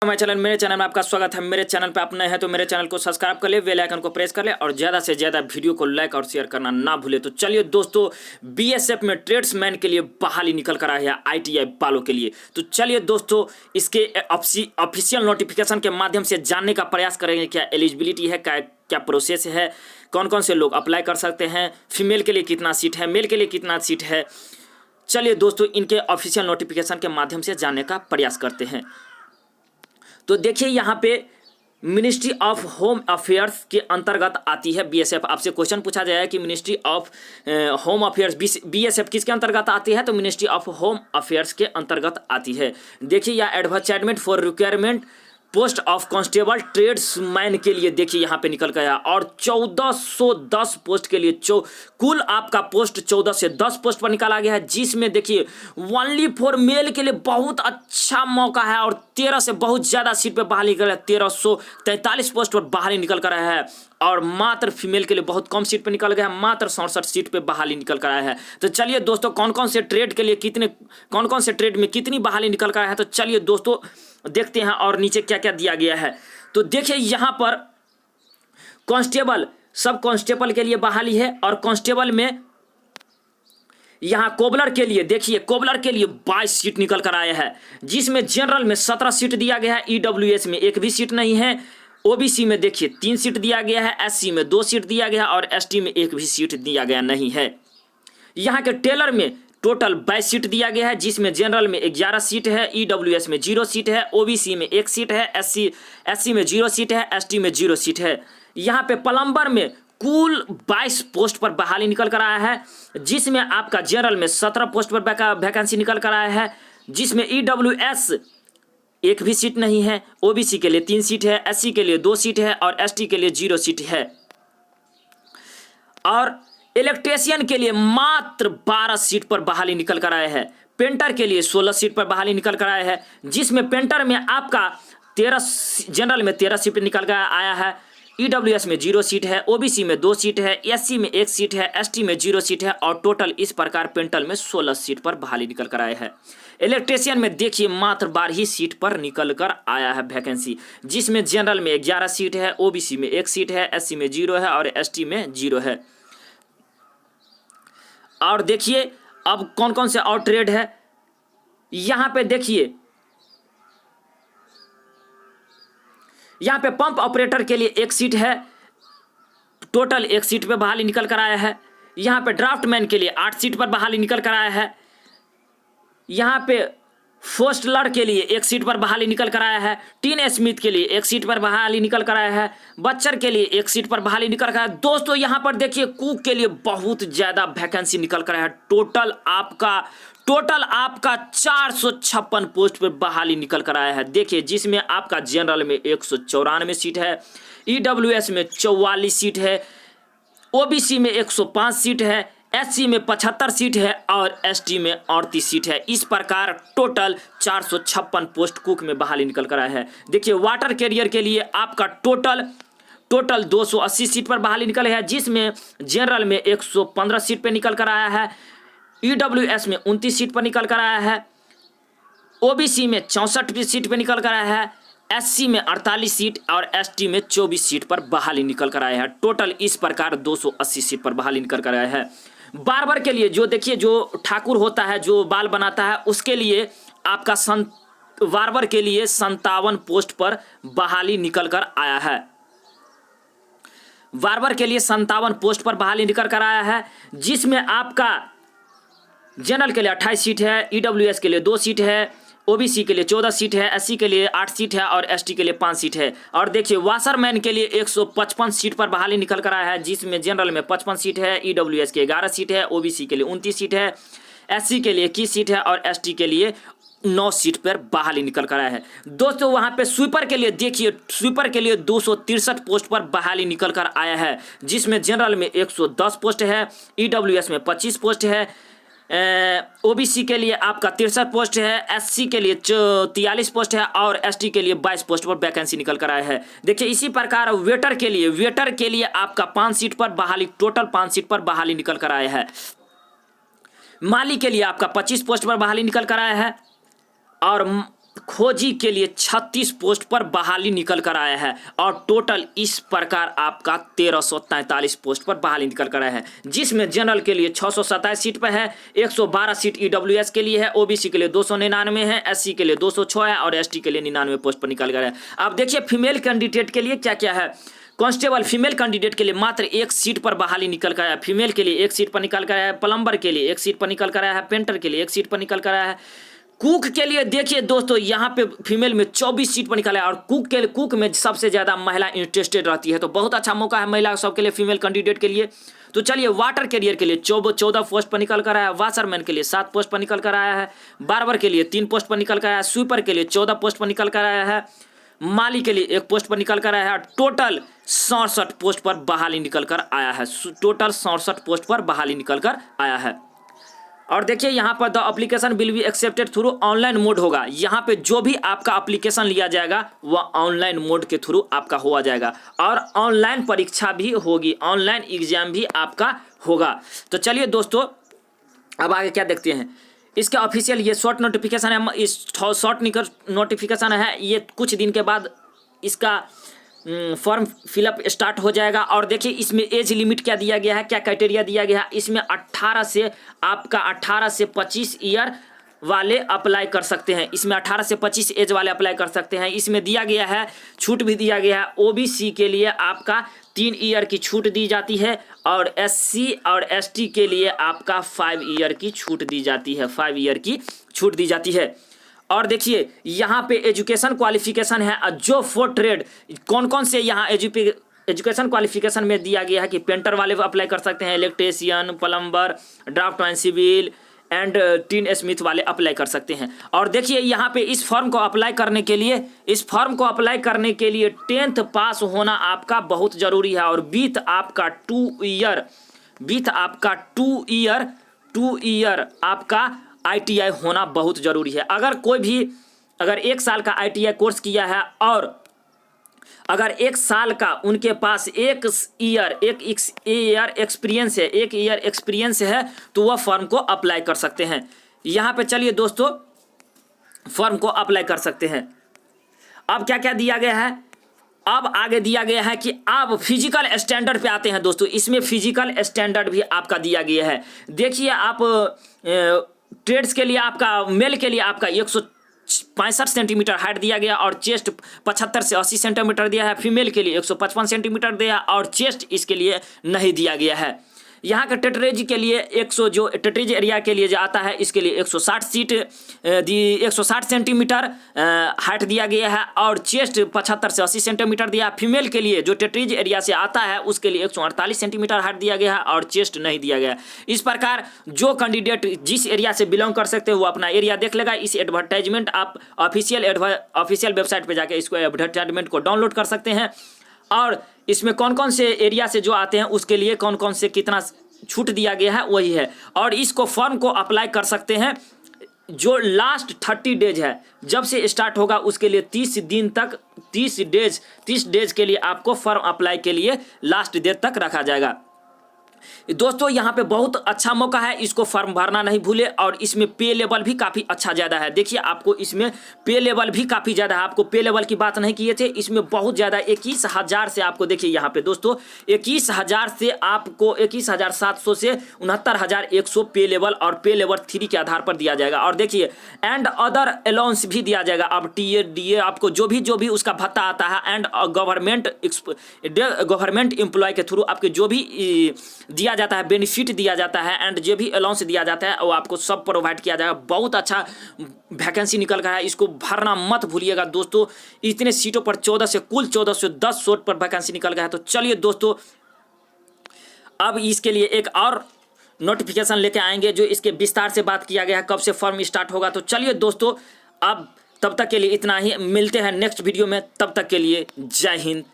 My channel, मेरे channel में आपका स्वागत है। मेरे चैनल पे आप नए हैं तो मेरे चैनल को सब्सक्राइब कर ले, बेल आइकन को प्रेस कर ले और ज़्यादा से ज़्यादा वीडियो को लाइक और शेयर करना ना भूले। तो चलिए दोस्तों, बीएसएफ में ट्रेड्समैन के लिए बहाली निकल कर आई है आईटीआई वालों के लिए। तो चलिए दोस्तों, इसके ऑफिशियल नोटिफिकेशन के माध्यम से जानने का प्रयास करेंगे क्या एलिजिबिलिटी है, क्या प्रोसेस है, कौन कौन से लोग अप्लाई कर सकते हैं, फीमेल के लिए कितना सीट है, मेल के लिए कितना सीट है। चलिए दोस्तों, इनके ऑफिशियल नोटिफिकेशन के माध्यम से जानने का प्रयास करते हैं। तो देखिए यहाँ पे मिनिस्ट्री ऑफ होम अफेयर्स के अंतर्गत आती है बीएसएफ। आपसे क्वेश्चन पूछा जाएगा कि ministry of home affairs BSF किसके अंतर्गत आती है, तो मिनिस्ट्री ऑफ होम अफेयर्स के अंतर्गत आती है। देखिए यह advertisement for requirement post of constable tradesman के लिए देखिए यहाँ पे निकल गया और 1410 पोस्ट के लिए कुल आपका पोस्ट 14 से 10 पोस्ट पर निकाला गया है, जिसमें देखिए ओनली फॉर मेल के लिए बहुत अच्छा मौका है और 13 से बहुत ज़्यादा सीट पे बहाली निकल है। 1343 पोस्ट पर बहाली निकल कर आया है और मात्र फीमेल के लिए बहुत कम सीट पे निकल गया है, मात्र 67 सीट पे बहाली निकल कर आया है। तो चलिए दोस्तों, कौन कौन से ट्रेड के लिए कौन कौन से ट्रेड में कितनी बहाली निकल कर आया है, तो चलिए दोस्तों देखते हैं और नीचे क्या क्या दिया गया है। तो देखिए यहाँ पर कांस्टेबल, सब कांस्टेबल के लिए बहाली है और कांस्टेबल में यहाँ कोबलर के लिए देखिए, कोबलर के लिए 22 सीट निकल कर आया है, जिसमें जनरल में 17 सीट दिया गया है, ईडब्ल्यूएस में एक भी सीट नहीं है, ओबीसी में देखिए 3 सीट दिया गया है, एससी में 2 सीट दिया गया है और एसटी में एक भी सीट दिया गया नहीं है। यहाँ के टेलर में टोटल 22 सीट दिया गया है, जिसमें जनरल में 11 सीट है, ईडब्ल्यूएस में 0 सीट है, ओबीसी में 1 सीट है, एससी में 0 सीट है, एसटी में 0 सीट है। यहाँ पे प्लम्बर में कुल 22 पोस्ट पर बहाली निकल कर आया है, जिसमें आपका जनरल में 17 पोस्ट पर वैकेंसी निकल कर आया है, जिसमें ईडब्ल्यूएस एक भी सीट नहीं है, ओबीसी के लिए 3 सीट है, एससी के लिए 2 सीट है और एसटी के लिए 0 सीट है। और इलेक्ट्रीशियन के लिए मात्र 12 सीट पर बहाली निकल कर आया है। पेंटर के लिए 16 सीट पर बहाली निकल कर आया है, जिसमें पेंटर में आपका 13 जनरल में 13 सीट निकल कर आया है, ईडब्ल्यूएस में 0 सीट है, ओबीसी में 2 सीट है, एससी में 1 सीट है, एसटी में 0 सीट है और टोटल इस प्रकार पेंटर में 16 सीट पर बहाली निकल कर आया है। इलेक्ट्रीशियन में देखिए मात्र 12 ही सीट पर निकल कर आया है वैकेंसी, जिसमें जनरल में 11 सीट है, ओबीसी में 1 सीट है, एससी में 0 है और एसटी में 0 है। और देखिए अब कौन कौन से और ट्रेड है, यहां पे देखिए, यहां पे पंप ऑपरेटर के लिए 1 सीट है, टोटल 1 सीट पे बहाली निकल कर आया है। यहां पे ड्राफ्टमैन के लिए 8 सीट पर बहाली निकल कर आया है। यहां पे फोस्टलर के लिए 1 सीट पर बहाली निकल कर आया है, टीन स्मिथ के लिए 1 सीट पर बहाली निकल कर आया है, बच्चर के लिए 1 सीट पर बहाली निकल कर आया है। दोस्तों यहाँ पर देखिए कुक के लिए बहुत ज़्यादा वैकेंसी निकल कर आया है, टोटल आपका 456 पोस्ट पर बहाली निकल कर आया है। देखिए जिसमें आपका जनरल में 194 सीट है, ईडब्ल्यूएस में 44 सीट है, ओबीसी में 105 सीट है, एससी में 75 सीट है और एसटी में 38 सीट है। इस प्रकार टोटल 456 पोस्ट कुक में बहाली निकल कर आया है। देखिए वाटर कैरियर के लिए आपका टोटल 280 सीट पर बहाली निकल है, जिसमें जनरल में 115 सीट पर निकल कर आया है, ईडब्ल्यूएस में 29 सीट पर निकल कर आया है, ओबीसी में 64 सीट पर निकल कर आया है, एससी में 48 सीट और एसटी में 24 सीट पर बहाली निकल कर आया है। टोटल इस प्रकार 280 सीट पर बहाली निकल कर आया है। बार्बर के लिए जो देखिए, जो ठाकुर होता है, जो बाल बनाता है, उसके लिए आपका बार्बर के लिए 57 पोस्ट पर बहाली निकल कर आया है। बार्बर के लिए 57 पोस्ट पर बहाली निकल कर आया है, जिसमें आपका जनरल के लिए 28 सीट है, ईडब्ल्यूएस के लिए 2 सीट है, ओबीसी के लिए 14 सीट है, एससी के लिए 8 सीट है और एसटी के लिए 5 सीट है। और देखिए वाशरमैन के लिए 155 सीट पर बहाली निकल कर आया है, जिसमें जनरल में 55 सीट है, ईडब्ल्यूएस के 11 सीट है, ओबीसी के लिए 29 सीट है, एससी के लिए 21 सीट है और एसटी के लिए 9 सीट पर बहाली निकल कर आया है। दोस्तों वहां पे स्वीपर के लिए देखिए, स्वीपर के लिए 263 पोस्ट पर बहाली निकल कर आया है, जिसमें जनरल में 110 पोस्ट है, ईडब्ल्यूएस में 25 पोस्ट है, ओबीसी के लिए आपका 63 पोस्ट है, एससी के लिए 43 पोस्ट है और एसटी के लिए 22 पोस्ट पर वैकेंसी निकल कर आया है। देखिए इसी प्रकार वेटर के लिए आपका 5 सीट पर बहाली, टोटल 5 सीट पर बहाली निकल कर आया है। माली के लिए आपका 25 पोस्ट पर बहाली निकल कर आया है और खोजी के लिए 36 पोस्ट पर बहाली निकल कर आया है और टोटल इस प्रकार आपका 1343 पोस्ट पर बहाली निकल कर आया है, जिसमें जनरल के लिए 627 सीट पर है, 112 सीट ईडब्ल्यूएस के लिए है, ओबीसी के लिए 299 है, एससी के लिए 206 है और एसटी के लिए 99 पोस्ट पर निकल कर आया है। अब देखिए फीमेल कैंडिडेट के लिए क्या क्या है। कांस्टेबल फीमेल कैंडिडेट के लिए मात्र 1 सीट पर बहाली निकल कर आया है, फीमेल के लिए 1 सीट पर निकल कर आया है, प्लम्बर के लिए 1 सीट पर निकल कर आया है, पेंटर के लिए 1 सीट पर निकल कर आया है, कुक के लिए देखिए दोस्तों यहाँ पे फीमेल में 24 सीट पर निकला है और कुक में सबसे ज़्यादा महिला इंटरेस्टेड रहती है, तो बहुत अच्छा मौका है महिला सबके लिए, फीमेल कैंडिडेट के लिए। तो चलिए वाटर कैरियर के लिए 14 पोस्ट पर निकल कर आया है, वाशरमैन के लिए 7 पोस्ट पर निकल कर आया है, बार्बर के लिए 3 पोस्ट पर निकल कर आया है, स्वीपर के लिए 14 पोस्ट पर निकल कर आया है, माली के लिए 1 पोस्ट पर निकल कर आया है, टोटल 67 पोस्ट पर बहाली निकल कर आया है, टोटल 67 पोस्ट पर बहाली निकल कर आया है। और देखिए यहाँ पर the application will be accepted through online mode होगा, यहाँ पे जो भी आपका एप्लीकेशन लिया जाएगा वह ऑनलाइन मोड के थ्रू आपका हुआ जाएगा और ऑनलाइन परीक्षा भी होगी, ऑनलाइन एग्जाम भी आपका होगा। तो चलिए दोस्तों अब आगे क्या देखते हैं। इसका ऑफिशियल ये शॉर्ट नोटिफिकेशन है, इस शॉर्ट नोटिफिकेशन है, ये कुछ दिन के बाद इसका फॉर्म फिलअप स्टार्ट हो जाएगा। और देखिए इसमें एज लिमिट क्या दिया गया है, क्या क्राइटेरिया दिया गया है, इसमें 18 से 25 ईयर वाले अप्लाई कर सकते हैं, इसमें 18 से 25 एज वाले अप्लाई कर सकते हैं। इसमें दिया गया है, छूट भी दिया गया है, ओबीसी के लिए आपका 3 ईयर की छूट दी जाती है और एससी और एसटी के लिए आपका 5 ईयर की छूट दी जाती है, 5 ईयर की छूट दी जाती है। और देखिए यहाँ पे एजुकेशन क्वालिफिकेशन है, जो फॉर ट्रेड कौन कौन से यहाँ एजुकेशन क्वालिफिकेशन में दिया गया है कि पेंटर वाले अप्लाई कर सकते हैं, electrician, plumber, draftsman civil and tinsmith वाले अप्लाई कर सकते हैं। और देखिए यहाँ पे इस फॉर्म को अप्लाई करने के लिए 10th पास होना आपका बहुत ज़रूरी है और बीत आपका 2 ईयर आपका ITI होना बहुत ज़रूरी है। अगर 1 साल का ITI कोर्स किया है और अगर 1 साल का उनके पास 1 ईयर एक्सपीरियंस है तो वह फॉर्म को अप्लाई कर सकते हैं। यहाँ पे चलिए दोस्तों फॉर्म को अप्लाई कर सकते हैं। अब क्या क्या दिया गया है, अब आगे दिया गया है कि आप फिजिकल स्टैंडर्ड पे आते हैं दोस्तों, इसमें फिजिकल स्टैंडर्ड भी आपका दिया गया है। देखिए आप ट्रेड्स के लिए आपका मेल के लिए आपका 165 सेंटीमीटर हाइट दिया गया और चेस्ट 75 से 80 सेंटीमीटर दिया है, फीमेल के लिए 155 सेंटीमीटर दिया और चेस्ट इसके लिए नहीं दिया गया है। यहाँ के टेटरेज के लिए 100 जो टेटरेज एरिया के लिए जो आता है इसके लिए 160 सेंटीमीटर हाइट दिया गया है और चेस्ट 75 से 80 सेंटीमीटर दिया। फीमेल के लिए जो टेटरेज एरिया से आता है उसके लिए 148 सेंटीमीटर हाइट दिया गया है और चेस्ट नहीं दिया गया। इस प्रकार जो कैंडिडेट जिस एरिया से बिलोंग कर सकते हैं वो अपना एरिया देख लेगा। इस एडवर्टाइजमेंट आप ऑफिशियल वेबसाइट पर जाकर इसको एडवर्टाइजमेंट को डाउनलोड कर सकते हैं और इसमें कौन कौन से एरिया से जो आते हैं उसके लिए कौन कौन से कितना छूट दिया गया है वही है। और इसको फॉर्म को अप्लाई कर सकते हैं जो लास्ट 30 डेज है, जब से स्टार्ट होगा उसके लिए 30 डेज के लिए आपको फॉर्म अप्लाई के लिए लास्ट डेट तक रखा जाएगा। दोस्तों यहाँ पे बहुत अच्छा मौका है, इसको फॉर्म भरना नहीं भूले। और इसमें पे लेवल भी काफ़ी अच्छा ज़्यादा है। देखिए आपको इसमें पे लेवल भी काफ़ी ज़्यादा है, आपको पे लेवल की बात नहीं किए थे, इसमें बहुत ज़्यादा 21,000 से आपको देखिए यहाँ पे दोस्तों 21,000 से आपको 21,700 से 69,100 पे लेवल और पे लेवल 3 के आधार पर दिया जाएगा। और देखिए एंड अदर अलाउंस भी दिया जाएगा। अब DA आपको जो भी उसका भत्ता आता है एंड गवर्नमेंट एम्प्लॉय के थ्रू आपके जो भी दिया जाता है बेनिफिट दिया जाता है एंड जो भी अलाउंस दिया जाता है वो आपको सब प्रोवाइड किया जाएगा। बहुत अच्छा वैकेंसी निकल गया है, इसको भरना मत भूलिएगा दोस्तों। इतने सीटों पर कुल 1410 सीट पर वैकेंसी निकल गया है। तो चलिए दोस्तों अब इसके लिए एक और नोटिफिकेशन लेके आएंगे जो इसके विस्तार से बात किया गया है, कब से फॉर्म स्टार्ट होगा। तो चलिए दोस्तों अब तब तक के लिए इतना ही, मिलते हैं नेक्स्ट वीडियो में, तब तक के लिए जय हिंद